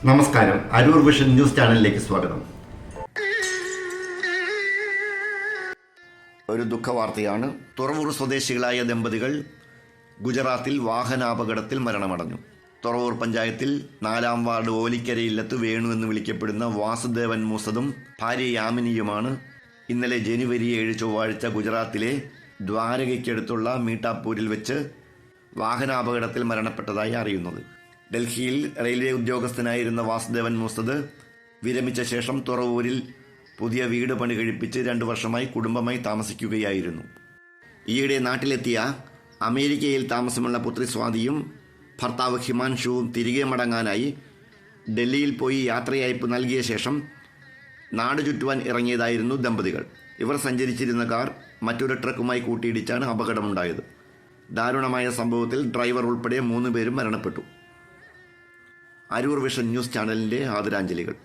നമസ്കാരം. Aroor vision news ചാനലിലേക്ക് സ്വാഗതം. ഒരു ദുഃഖവാർത്തയാണ്. തുറവൂർ സ്വദേശികളായ ദമ്പതികൾ ഗുജറാത്തിൽ വാഹനാപകടത്തിൽ മരണമടഞ്ഞു. തുറവൂർ പഞ്ചായത്തിൽ 4-ാം വാർഡ് ഓലിക്കരയില്ലത്ത് വേണു എന്ന് വിളിക്കപ്പെടുന്ന വാസുദേവൻ മൂസതും ഭാര്യ യാമിനിയുമാണ് ഇന്നലെ ജനുവരി 7 ചൊവ്വാഴ്ച ഗുജറാത്തിലെ ദ്വാരകയ്ക്കടുത്തുള്ള മീട്ടാപ്പൂരിൽ വെച്ച് വാഹനാപകടത്തിൽ മരണപ്പെട്ടതായി അറിയുന്നത്. ഡൽഹിയിൽ റെയിൽവേ ഉദ്യോഗസ്ഥനായിരുന്ന വാസുദേവൻ മൂസദ് വിരമിച്ച ശേഷം തുറവൂരിൽ പുതിയ വീട് പണി കഴിപ്പിച്ച് 2 വർഷമായി കുടുംബമായി താമസിക്കുകയായിരുന്നു. ഈയിടെ നാട്ടിലെത്തിയ അമേരിക്കയിൽ താമസമുള്ള പുത്രി സ്വാതിയും ഭർത്താവ് ഹിമാൻഷുവും തിരികെ മടങ്ങാനായി ഡൽഹിയിൽ പോയി യാത്രയയപ്പ് നൽകിയ ശേഷം നാട് ചുറ്റുവാൻ ഇറങ്ങിയതായിരുന്നു ദമ്പതികൾ. ഇവർ സഞ്ചരിച്ചിരുന്ന കാർ മറ്റൊരു ട്രക്കുമായി കൂട്ടിയിടിച്ചാണ് അപകടമുണ്ടായത്. ദാരുണമായ സംഭവത്തിൽ ഡ്രൈവർ ഉൾപ്പെടെ 3 പേരും മരണപ്പെട്ടു. അരൂർ വിഷൻ ന്യൂസ് ചാനലിൻ്റെ ആദരാഞ്ജലികൾ.